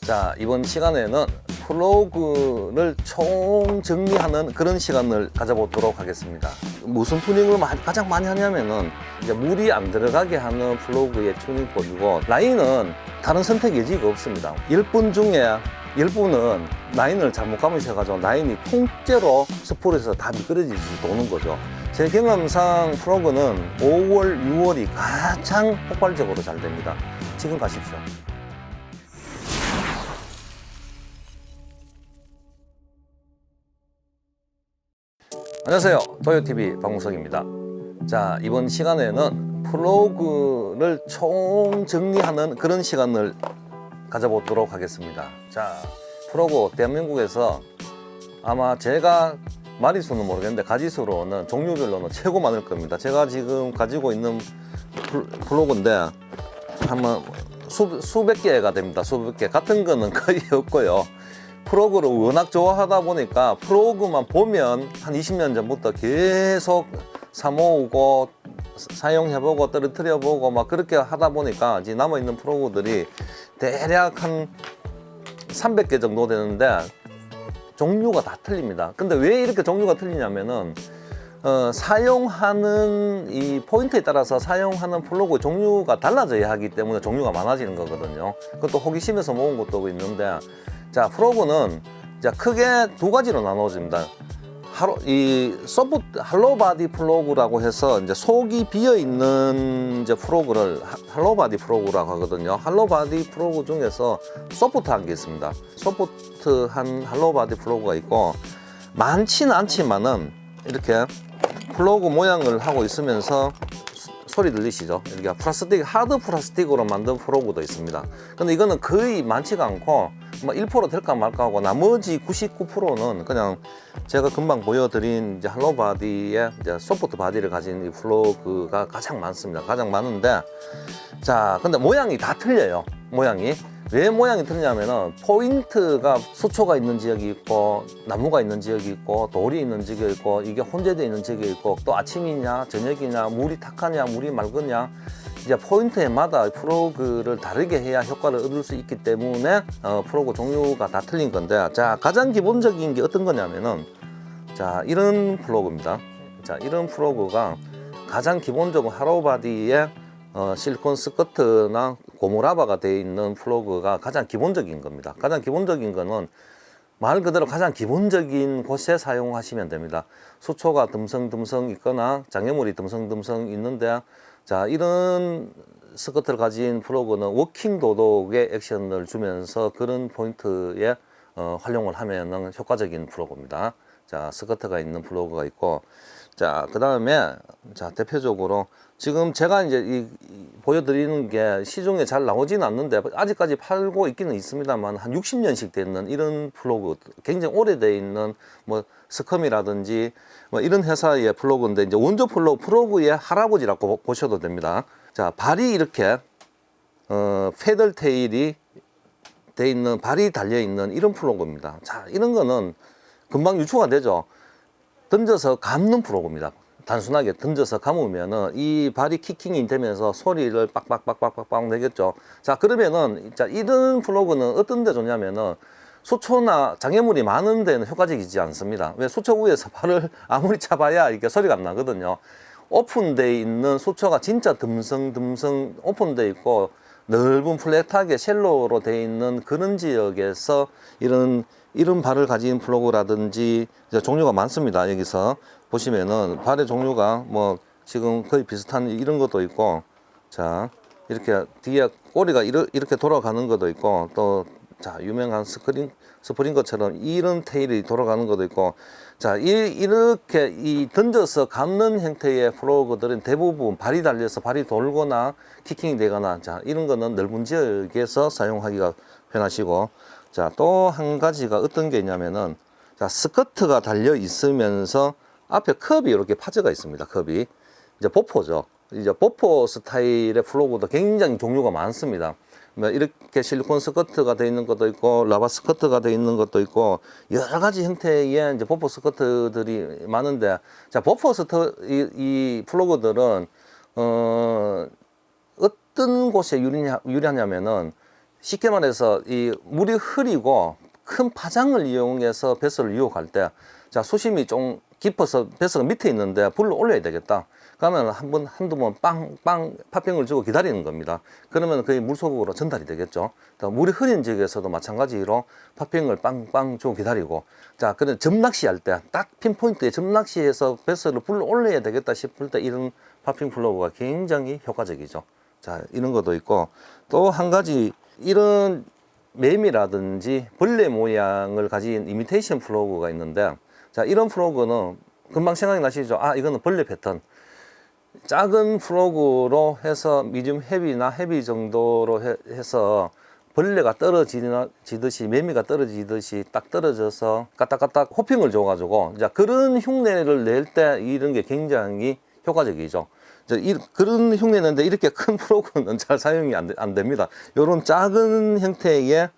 자, 이번 시간에는 플러그를 총정리하는 그런 시간을 가져보도록 하겠습니다. 무슨 튜닝을 가장 많이 하냐면은 이제 물이 안 들어가게 하는 플러그의 튜닝법이고, 라인은 다른 선택 여지가 없습니다. 10분 중에 10분은 라인을 잘못 감으셔가지고 라인이 통째로 스풀에서 다 미끄러지지 도는 거죠. 제 경험상 플러그는 5월, 6월이 가장 폭발적으로 잘 됩니다. 지금 가십시오. 안녕하세요, 도요TV 박문석입니다. 자, 이번 시간에는 플러그를 총정리하는 그런 시간을 가져보도록 하겠습니다. 자, 플러그 대한민국에서 아마 제가 마리수는 모르겠는데 가지수로는 종류별로는 최고 많을 겁니다. 제가 지금 가지고 있는 플러그인데 한번 수백 개가 됩니다. 수백 개. 같은 거는 거의 없고요. 플러그를 워낙 좋아하다 보니까 플러그만 보면 한 20년 전부터 계속 사모으고 사용해보고 떨어뜨려보고 막 그렇게 하다 보니까 이제 남아있는 플러그들이 대략 한 300개 정도 되는데 종류가 다 틀립니다. 근데 왜 이렇게 종류가 틀리냐면은 사용하는 이 포인트에 따라서 사용하는 플러그 종류가 달라져야 하기 때문에 종류가 많아지는 거거든요. 그것도 호기심에서 모은 것도 있는데, 자, 플러그는 이제 크게 두 가지로 나눠집니다. 할로 바디 플러그라고 해서 이제 속이 비어 있는 이제 플러그를 할로 바디 플러그라고 하거든요. 할로 바디 플러그 중에서 소프트한 게 있습니다. 소프트한 할로 바디 플러그가 있고, 많지는 않지만은 이렇게 플러그 모양을 하고 있으면서 소리 들리시죠? 이렇게 플라스틱, 하드 플라스틱으로 만든 플러그도 있습니다. 근데 이거는 거의 많지가 않고 뭐 1% 될까 말까 하고, 나머지 99%는 그냥 제가 금방 보여드린 이제 할로 바디의 이제 소프트 바디를 가진 이 플러그가 가장 많습니다. 가장 많은데, 자, 근데 모양이 다 틀려요. 모양이. 왜 모양이 틀리냐면은 포인트가 수초가 있는 지역이 있고, 나무가 있는 지역이 있고, 돌이 있는 지역이 있고, 이게 혼재되어 있는 지역이 있고, 또 아침이냐 저녁이냐, 물이 탁하냐 물이 맑으냐, 이제 포인트에마다 플러그를 다르게 해야 효과를 얻을 수 있기 때문에 플러그 종류가 다 틀린 건데, 자, 가장 기본적인 게 어떤 거냐면은, 자, 이런 플러그입니다. 자, 이런 플러그가 가장 기본적으로 할로 바디에 실리콘 스커트나 고무라바가 되어 있는 플러그가 가장 기본적인 겁니다. 가장 기본적인 거는 말 그대로 가장 기본적인 곳에 사용하시면 됩니다. 수초가 듬성듬성 있거나 장애물이 듬성듬성 있는데, 자, 이런 스커트를 가진 플러그는 워킹 도독의 액션을 주면서 그런 포인트에 활용을 하면 효과적인 플러그입니다. 자, 스커트가 있는 플러그가 있고, 자, 그 다음에, 자, 대표적으로 지금 제가 이제 보여드리는 게 시중에 잘 나오지는 않는데 아직까지 팔고 있기는 있습니다만, 한 60년씩 됐는 이런 플러그, 굉장히 오래되어 있는 뭐 스컴이라든지 뭐 이런 회사의 플러그인데, 이제 원조 플러그의 할아버지라고 보셔도 됩니다. 자, 발이 이렇게 패들 테일이 돼 있는, 발이 달려 있는 이런 플러그입니다. 자, 이런 거는 금방 유추가 되죠. 던져서 감는 플러그입니다. 단순하게 던져서 감으면은 이 발이 키킹이 되면서 소리를 빡빡빡빡빡 내겠죠. 자, 그러면은, 자, 이런 플러그는 어떤 데 좋냐면은 수초나 장애물이 많은 데는 효과적이지 않습니다. 왜? 수초 위에서 발을 아무리 차봐야 이게 소리가 안 나거든요. 오픈되어 있는 수초가 진짜 듬성듬성 오픈되어 있고 넓은 플랫하게 쉘로로 되어 있는 그런 지역에서 이런 발을 가진 플러그라든지 종류가 많습니다. 여기서 보시면은 발의 종류가 뭐 지금 거의 비슷한 이런 것도 있고, 자, 이렇게 뒤에 꼬리가 이렇게 돌아가는 것도 있고, 또, 자, 유명한 스프링거처럼 이런 테일이 돌아가는 것도 있고, 자, 이렇게 던져서 감는 형태의 플러그들은 대부분 발이 달려서 발이 돌거나 키킹이 되거나, 자, 이런 거는 넓은 지역에서 사용하기가 편하시고, 자, 또 한 가지가 어떤 게 있냐면은, 자, 스커트가 달려 있으면서 앞에 컵이 이렇게 파져가 있습니다. 컵이 이제 보포죠. 이제 보포 스타일의 플러그도 굉장히 종류가 많습니다. 이렇게 실리콘 스커트가 되어 있는 것도 있고, 라바 스커트가 되어 있는 것도 있고, 여러 가지 형태의 이제 보포 스커트들이 많은데, 자, 보포 스커트 이 플러그들은 어떤 곳에 유리하냐면은 쉽게 말해서 이 물이 흐리고 큰 파장을 이용해서 뱃을 유혹할 때, 자, 수심이 좀 깊어서 뱃가 밑에 있는데 불을 올려야 되겠다. 그러면 한두 번 빵빵 팥빙을 주고 기다리는 겁니다. 그러면 그게 물속으로 전달이 되겠죠. 물이 흐린 지역에서도 마찬가지로 팥빙을 빵빵 주고 기다리고, 자, 그런 점낚시할 때 딱 핀포인트에 점낚시해서 뱃을 불을 올려야 되겠다 싶을 때 이런 팥빙 플러그가 굉장히 효과적이죠. 자, 이런 것도 있고, 또 한 가지 이런 매미라든지 벌레 모양을 가진 이미테이션 플러그가 있는데, 자, 이런 플러그는 금방 생각이 나시죠? 아, 이거는 벌레 패턴. 작은 플러그로 해서 미디움 헤비나 헤비 정도로 해서 벌레가 떨어지듯이, 매미가 떨어지듯이 딱 떨어져서 까딱까딱 호핑을 줘가지고, 자, 그런 흉내를 낼 때 이런 게 굉장히 효과적이죠. 그런 흉내내는데 이렇게 큰 플러그는 잘 사용이 안 됩니다. 이런 작은 형태의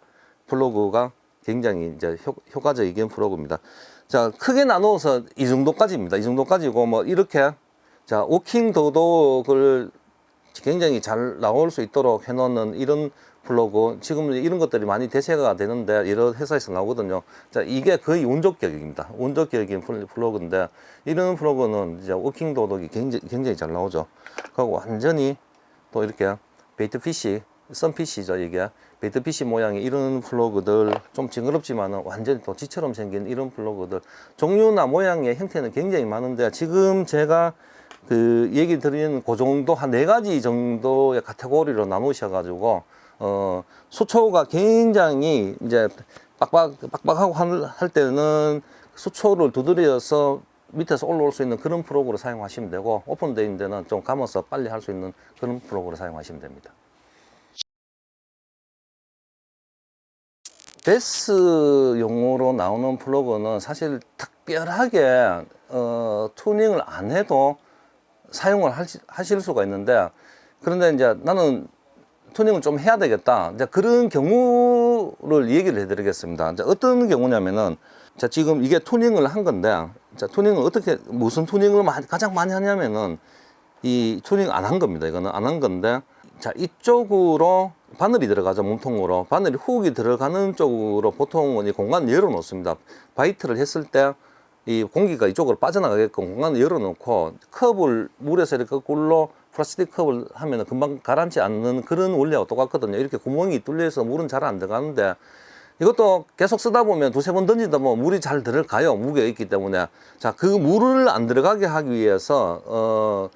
플러그가 굉장히 이제 효과적인 플러그입니다. 자, 크게 나누어서 이 정도까지입니다. 이 정도까지고, 뭐, 이렇게, 자, 워킹 도덕을 굉장히 잘 나올 수 있도록 해놓는 이런 플러그, 지금 이런 것들이 많이 대세가 되는데, 여러 회사에서 나오거든요. 자, 이게 거의 원조격입니다. 원조격인 플러그인데, 이런 플러그는 이제 워킹 도덕이 굉장히 잘 나오죠. 그리고 완전히 또 이렇게 베이트피시, 선피시죠, 이게. 베이트피시 모양의 이런 플러그들, 좀 징그럽지만은 완전히 또 지처럼 생긴 이런 플러그들, 종류나 모양의 형태는 굉장히 많은데, 지금 제가 그 얘기 드리는 그 정도 한 4가지 정도의 카테고리로 나누셔가지고, 수초가 굉장히 이제 빡빡하고 할 때는 수초를 두드려서 밑에서 올라올 수 있는 그런 플러그로 사용하시면 되고, 오픈되어 데는 좀 감아서 빨리 할 수 있는 그런 플러그로 사용하시면 됩니다. 베스용으로 나오는 플러그는 사실 특별하게 튜닝을 안 해도 사용을 하실 수가 있는데, 그런데 이제 나는 튜닝을 좀 해야 되겠다, 이제 그런 경우를 얘기를 해드리겠습니다. 이제 어떤 경우냐면은, 자, 지금 이게 튜닝을 한 건데, 자, 튜닝을 무슨 튜닝을 가장 많이 하냐면은, 이 튜닝 안 한 겁니다. 이거는 안 한 건데, 자, 이쪽으로 바늘이 들어가죠. 몸통으로 바늘이 훅이 들어가는 쪽으로 보통은 이 공간을 열어 놓습니다. 바이트를 했을 때 이 공기가 이쪽으로 빠져나가게끔 공간을 열어 놓고, 컵을 물에서 이렇게 거꾸로 플라스틱 컵을 하면 금방 가라앉지 않는 그런 원리하고 똑같거든요. 이렇게 구멍이 뚫려서 물은 잘 안 들어가는데, 이것도 계속 쓰다 보면 두세 번 던지다 보면 물이 잘 들어가요. 무게가 있기 때문에. 자, 그 물을 안 들어가게 하기 위해서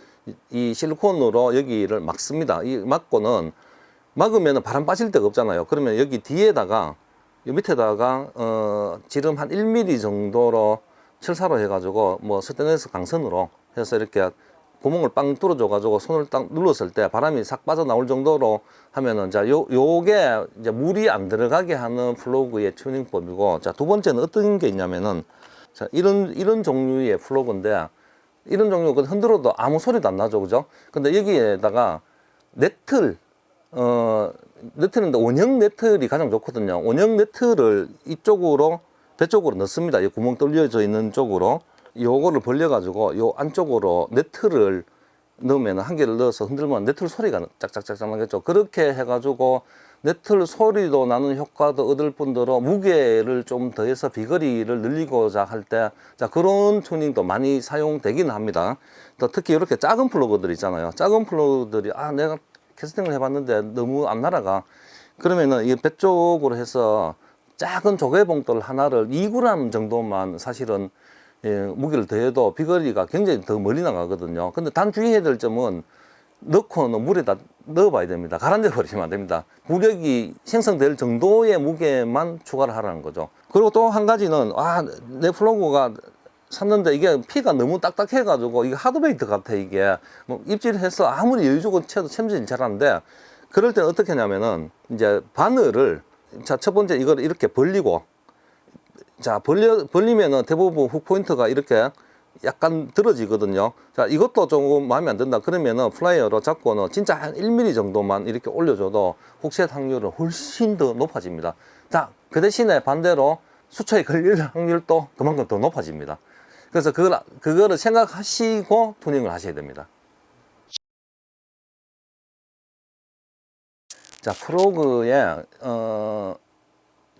이 실리콘으로 여기를 막습니다. 이 막고는, 막으면 바람 빠질 데가 없잖아요. 그러면 여기 뒤에다가, 이 밑에다가 지름 한 1mm 정도로 철사로 해가지고, 뭐 스테인리스 강선으로 해서 이렇게 구멍을 빵 뚫어줘 가지고 손을 딱 눌렀을 때 바람이 싹 빠져나올 정도로 하면은, 자, 요게 이제 물이 안 들어가게 하는 플러그의 튜닝법이고, 자, 두 번째는 어떤 게 있냐면은, 자, 이런 종류의 플러그인데, 이런 종류 흔들어도 아무 소리도 안 나죠, 그죠? 근데 여기에다가 네트인데 원형 네트를 가장 좋거든요. 원형 네트를 이쪽으로, 배 쪽으로 넣습니다. 이 구멍 뚫려져 있는 쪽으로. 요거를 벌려가지고 요 안쪽으로 네트를 넣으면, 한 개를 넣어서 흔들면 네트 소리가 짝짝짝짝 나겠죠. 그렇게 해가지고 네트 소리도 나는 효과도 얻을 뿐더러 무게를 좀 더해서 비거리를 늘리고자 할 때, 자, 그런 튜닝도 많이 사용되기는 합니다. 또 특히 이렇게 작은 플러그들 있잖아요. 작은 플러그들이, 아, 내가 캐스팅을 해봤는데 너무 안 날아가. 그러면은 이 배 쪽으로 해서 작은 조개봉돌 하나를 2g 정도만 사실은 무게를 더해도 비거리가 굉장히 더 멀리 나가거든요. 근데 단 주의해야 될 점은, 넣고는 물에다 넣어봐야 됩니다. 가라앉아 버리시면 안 됩니다. 무력이 생성될 정도의 무게만 추가를 하라는 거죠. 그리고 또 한 가지는, 아, 내 플러그가 샀는데 이게 피가 너무 딱딱해 가지고 이게 하드베이트 같아, 이게. 뭐 입질해서 아무리 여유 주고 쳐도 챔질이 잘하는데, 그럴 때는 어떻게 하냐면은, 이제 바늘을, 자, 첫 번째 이걸 이렇게 벌리고, 자, 벌리면은 대부분 훅 포인트가 이렇게 약간 들어지거든요. 자, 이것도 조금 마음에 안 든다 그러면은 플라이어로 잡고는 진짜 한 1mm 정도만 이렇게 올려줘도 훅셋 확률은 훨씬 더 높아집니다. 자, 그 대신에 반대로 수초에 걸릴 확률도 그만큼 더 높아집니다. 그래서 그거를 생각하시고 튜닝을 하셔야 됩니다. 자, 프로그에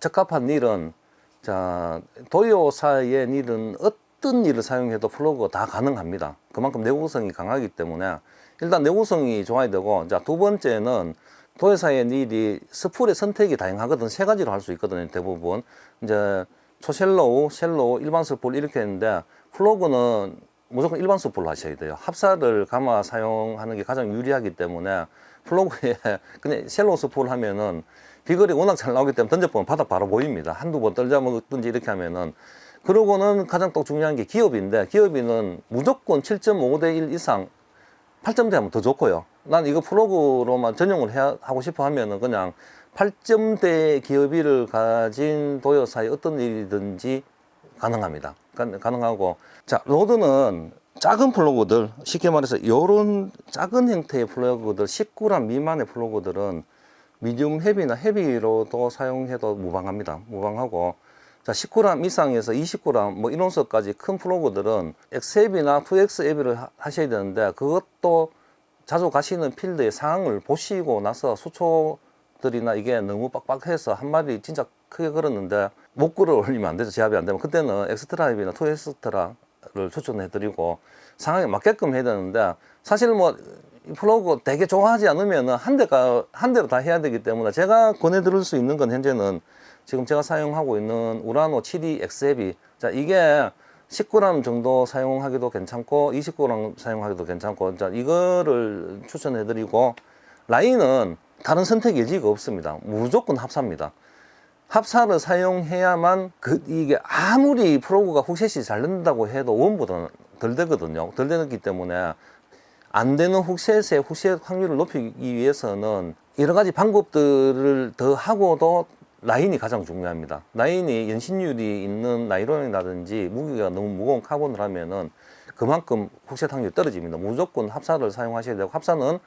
적합한 닐은, 자, 도요사의 닐은 어떤 닐을 사용해도 플러그가 다 가능합니다. 그만큼 내구성이 강하기 때문에 일단 내구성이 좋아야 되고, 자, 두 번째는 도요사의 닐이 스풀의 선택이 다양하거든. 세 가지로 할 수 있거든요, 대부분. 이제 초셀로우, 셀로우, 일반 스풀 이렇게 했는데, 플러그는 무조건 일반 스풀로 하셔야 돼요. 합사를 감아 사용하는 게 가장 유리하기 때문에 플러그에 그냥 셀로우 스풀 하면은 비거리 워낙 잘 나오기 때문에 던져보면 바닥 바로 보입니다. 한두 번 떨자먹든지 이렇게 하면은. 그러고는 가장 또 중요한 게 기어비인데, 기어비는 무조건 7.5대 1 이상 8점대 하면 더 좋고요. 난 이거 플러그로만 전용을 하고 싶어 하면은 그냥 8점대 기어비를 가진 도요사의 어떤 일이든지 가능합니다. 가능하고, 자, 로드는 작은 플러그들, 쉽게 말해서 요런 작은 형태의 플러그들, 19람 미만의 플러그들은 미디움 헤비나 헤비로도 사용해도 무방합니다. 무방하고, 자, 19람 이상에서 29람 뭐 이론서까지 큰 플러그들은 X앱이나 2X 앱을 하셔야 되는데, 그것도 자주 가시는 필드의 상황을 보시고 나서 수초들이나 이게 너무 빡빡해서 한 마리 진짜 크게 걸었는데 못 끌어 올리면 안 되죠. 제압이 안 되면. 그때는 엑스트라 앱이나 2엑스트라를 추천해 드리고 상황에 맞게끔 해야 되는데, 사실 뭐 플러그 되게 좋아하지 않으면 한 대로 다 해야 되기 때문에 제가 권해 드릴 수 있는 건 현재는 지금 제가 사용하고 있는 우라노 72 엑스앱이, 자, 이게 19람 정도 사용하기도 괜찮고 29람 사용하기도 괜찮고, 자, 이거를 추천해 드리고, 라인은 다른 선택 여지가 없습니다. 무조건 합사입니다. 합사를 사용해야만 이게 아무리 프로그가 훅셋이 잘 된다고 해도 원보다는 덜 되거든요. 덜 되기 때문에 안 되는 훅셋의 훅셋 확률을 높이기 위해서는 여러 가지 방법들을 더 하고도 라인이 가장 중요합니다. 라인이 연신율이 있는 나이론이라든지 무게가 너무 무거운 카본을 하면은 그만큼 훅셋 확률이 떨어집니다. 무조건 합사를 사용하셔야 되고, 합사는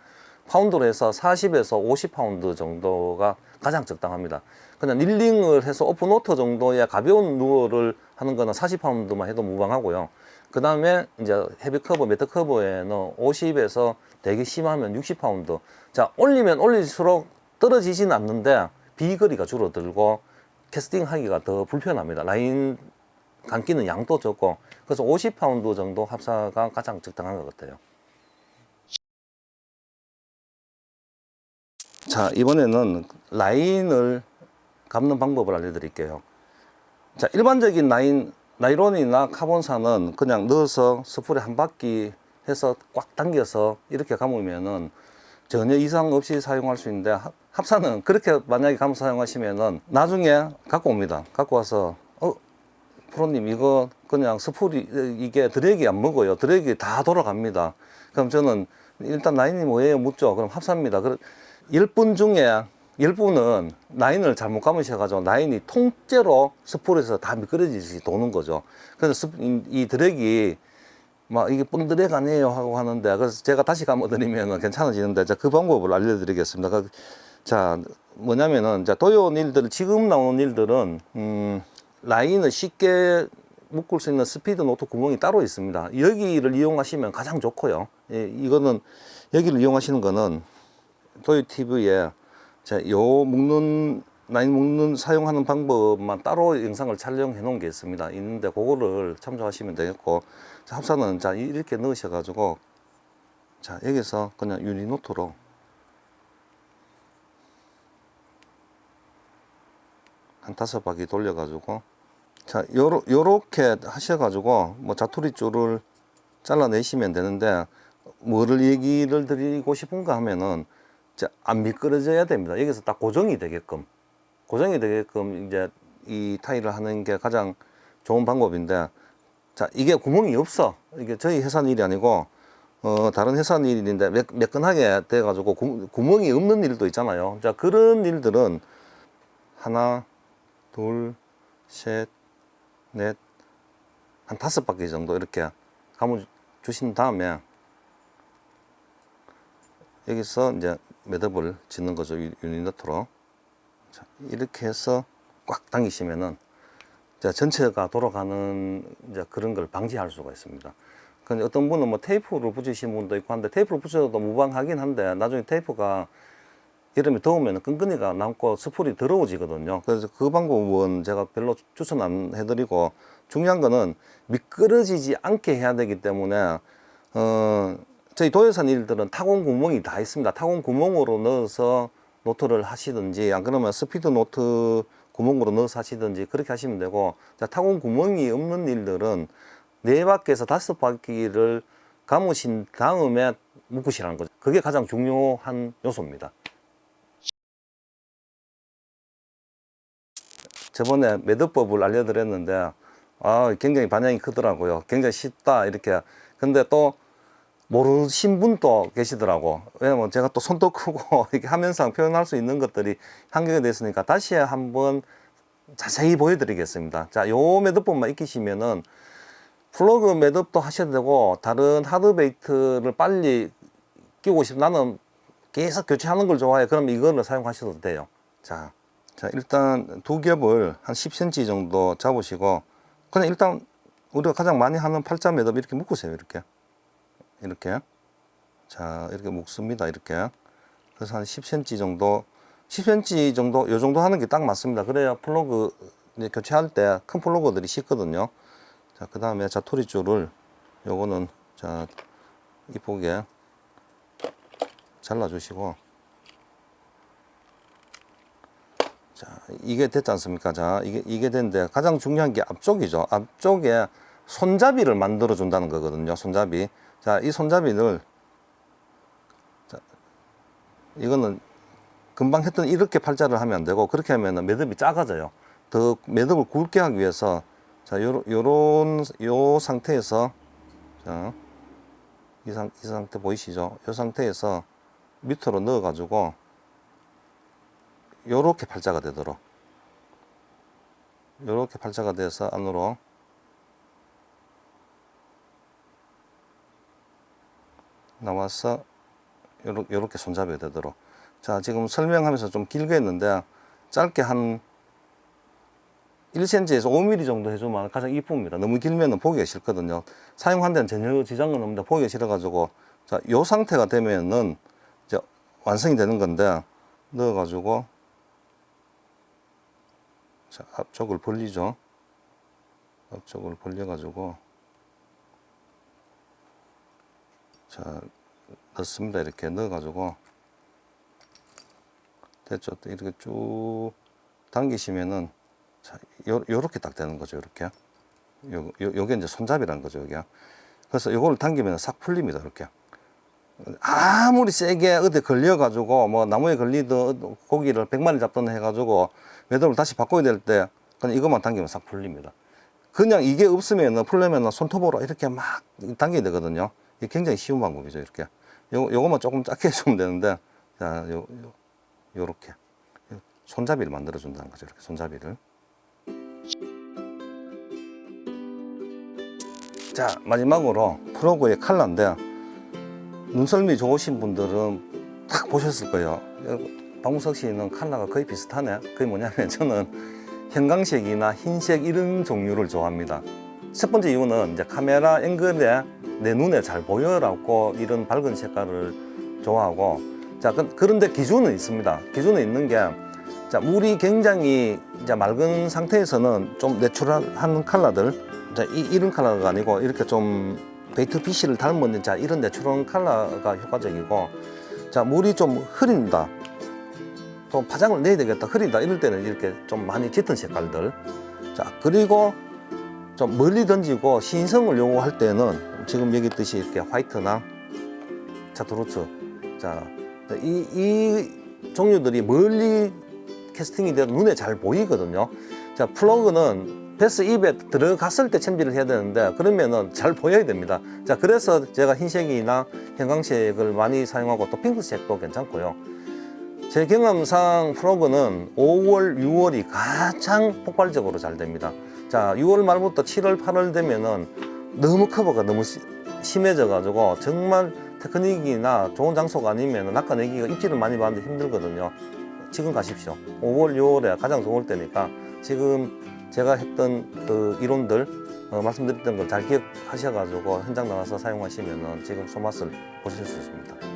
파운드로 해서 40에서 50파운드 정도가 가장 적당합니다. 그냥 닐링을 해서 오픈워터 정도의 가벼운 누어를 하는 거는 40파운드만 해도 무방하고요. 그 다음에 이제 헤비 커버, 매트 커버에는 50에서 되게 심하면 60파운드. 자, 올리면 올릴수록 떨어지진 않는데 비거리가 줄어들고 캐스팅 하기가 더 불편합니다. 라인 감기는 양도 적고, 그래서 50파운드 정도 합사가 가장 적당한 것 같아요. 자, 이번에는 라인을 감는 방법을 알려드릴게요. 자, 일반적인 나이론이나 카본사는 그냥 넣어서 스풀에 한 바퀴 해서 꽉 당겨서 이렇게 감으면은 전혀 이상 없이 사용할 수 있는데, 합사는 그렇게 만약에 감아 사용하시면은 나중에 갖고 옵니다. 갖고 와서 프로님 이거 그냥 스풀이 이게 드래기 안 먹어요. 드래기 다 돌아갑니다. 그럼 저는 일단 라인이 뭐예요? 묻죠. 그럼 합사입니다. 10분 중에 10분은 라인을 잘못 감으셔가지고 라인이 통째로 스풀에서 다 미끄러지듯이 도는 거죠. 그래서 이 드랙이 막 이게 본드랙 아니에요 하고 하는데, 그래서 제가 다시 감아드리면 괜찮아지는데, 자, 그 방법을 알려드리겠습니다. 자, 뭐냐면은, 자, 도요 닐들, 지금 나오는 닐들은, 라인을 쉽게 묶을 수 있는 스피드 노트 구멍이 따로 있습니다. 여기를 이용하시면 가장 좋고요. 예, 이거는, 여기를 이용하시는 거는, 도요 TV에, 자, 라인 묶는, 사용하는 방법만 따로 영상을 촬영해 놓은 게 있는데, 그거를 참조하시면 되겠고, 자, 합사는, 자, 이렇게 넣으셔가지고, 자, 여기서 그냥 유니노트로, 한 5바퀴 돌려가지고, 자, 요렇게 하셔가지고, 뭐, 자투리 줄을 잘라내시면 되는데, 뭐를 얘기를 드리고 싶은가 하면은, 자, 안 미끄러져야 됩니다. 여기서 딱 고정이 되게끔 이제 이 타일을 하는 게 가장 좋은 방법인데, 자, 이게 구멍이 없어. 이게 저희 회사 일이 아니고 다른 회사 일인데 매끈하게 돼 가지고 구멍이 없는 일도 있잖아요. 자, 그런 일들은 하나, 둘, 셋, 넷, 한 5바퀴 정도 이렇게 감아 주신 다음에 여기서 이제 매듭을 짓는 거죠. 유니너트로. 자, 이렇게 해서 꽉 당기시면은 전체가 돌아가는 이제 그런 걸 방지할 수가 있습니다. 근데 어떤 분은 뭐 테이프로 붙이신 분도 있고 한데, 테이프로 붙여도 무방하긴 한데 나중에 테이프가 여름에 더우면 끈끈이가 남고 스풀이 더러워지거든요. 그래서 그 방법은 제가 별로 추천 안 해드리고, 중요한 거는 미끄러지지 않게 해야 되기 때문에 저희 도요산 일들은 타공 구멍이 다 있습니다. 타공 구멍으로 넣어서 노트를 하시든지, 안 그러면 스피드 노트 구멍으로 넣어서 하시든지 그렇게 하시면 되고, 자, 타공 구멍이 없는 일들은 4바퀴에서 5바퀴를 감으신 다음에 묶으시라는 거죠. 그게 가장 중요한 요소입니다. 저번에 매듭법을 알려드렸는데 굉장히 반향이 크더라고요. 굉장히 쉽다 이렇게. 근데 또 모르신 분도 계시더라고. 왜냐면 제가 또 손도 크고 이렇게 화면상 표현할 수 있는 것들이 한계가 됐으니까 다시 한번 자세히 보여드리겠습니다. 자, 요 매듭법만 익히시면은 플러그 매듭도 하셔도 되고, 다른 하드베이트를 빨리 끼고 싶으면 나는 계속 교체하는 걸 좋아해. 그럼 이거를 사용하셔도 돼요. 자, 일단 두 겹을 한 10cm 정도 잡으시고, 그냥 일단 우리가 가장 많이 하는 팔자 매듭 이렇게 묶으세요. 이렇게. 자, 이렇게 묶습니다. 이렇게. 그래서 한 10cm 정도, 요 정도 하는 게 딱 맞습니다. 그래야 플러그 이제 교체할 때 큰 플러그들이 쉽거든요. 자, 그 다음에 자토리줄을 요거는 자 이쁘게 잘라 주시고, 자, 이게 됐지 않습니까? 자, 이게 됐는데 가장 중요한 게 앞쪽이죠. 앞쪽에 손잡이를 만들어 준다는 거거든요. 손잡이. 자, 이 손잡이를, 자, 이거는 금방 했던 이렇게 팔자를 하면 안 되고, 그렇게 하면 매듭이 작아져요. 더 매듭을 굵게 하기 위해서, 자, 요 상태에서, 자, 이 상태 보이시죠? 이 상태에서 밑으로 넣어 가지고 요렇게 팔자가 되도록, 요렇게 팔자가 돼서 안으로 나와서 요렇게 손잡이가 되도록. 자, 지금 설명하면서 좀 길게 했는데 짧게 한 1cm에서 5mm 정도 해주면 가장 이쁩니다. 너무 길면 보기가 싫거든요. 사용한 데는 전혀 지장은 없는데 보기가 싫어가지고, 자, 요 상태가 되면은 이제 완성이 되는 건데, 넣어가지고, 자, 앞쪽을 벌리죠. 앞쪽을 벌려가지고, 자, 넣습니다. 이렇게 넣어가지고, 됐죠. 이렇게 쭉 당기시면은, 자, 요렇게 딱 되는 거죠. 이렇게. 요게 이제 손잡이라는 거죠. 여기. 그래서 요거를 당기면 싹 풀립니다. 이렇게. 아무리 세게 어디 걸려가지고, 뭐, 나무에 걸리든 고기를 100마리 잡든 해가지고, 매듭을 다시 바꿔야 될 때, 그냥 이것만 당기면 싹 풀립니다. 그냥 이게 없으면, 풀려면 손톱으로 이렇게 막 당겨야 되거든요. 이게 굉장히 쉬운 방법이죠. 이렇게. 요것만 조금 작게 해주면 되는데, 자, 요렇게. 손잡이를 만들어준다는 거죠. 이렇게 손잡이를. 자, 마지막으로 프로그의 칼라인데, 눈썰미 좋으신 분들은 딱 보셨을 거예요. 박문석 씨는 칼라가 거의 비슷하네. 그게 뭐냐면 저는 형광색이나 흰색 이런 종류를 좋아합니다. 첫 번째 이유는 이제 카메라 앵글에 내 눈에 잘 보여라고 이런 밝은 색깔을 좋아하고, 자, 그런데 기준은 있습니다. 기준은 있는 게, 자, 물이 굉장히 이제 맑은 상태에서는 좀 내추럴한 컬러들, 자, 이런 컬러가 아니고 이렇게 좀 베이트 피쉬를 닮은, 자, 이런 내추럴 컬러가 효과적이고, 자, 물이 좀 흐린다, 또 파장을 내야 되겠다, 흐린다 이럴 때는 이렇게 좀 많이 짙은 색깔들. 자, 그리고 좀 멀리 던지고 신성을 요구할 때는 지금 여기 있듯이 이렇게 화이트나 차트로츠, 자, 이 종류들이 멀리 캐스팅이 돼도 눈에 잘 보이거든요. 자, 플러그는 베스 입에 들어갔을 때 챔질을 해야 되는데, 그러면은 잘 보여야 됩니다. 자, 그래서 제가 흰색이나 형광색을 많이 사용하고, 또 핑크색도 괜찮고요. 제 경험상 플러그는 5월, 6월이 가장 폭발적으로 잘 됩니다. 자, 6월 말부터 7월, 8월 되면은 너무 커버가 너무 심해져 가지고 정말 테크닉이나 좋은 장소가 아니면 낚아내기가 입질을 많이 받는데 힘들거든요. 지금 가십시오. 5월, 6월에 가장 좋을 때니까 지금 제가 했던 그 이론들, 말씀드렸던 걸 잘 기억하셔가지고 현장 나가서 사용하시면 지금 손맛을 보실 수 있습니다.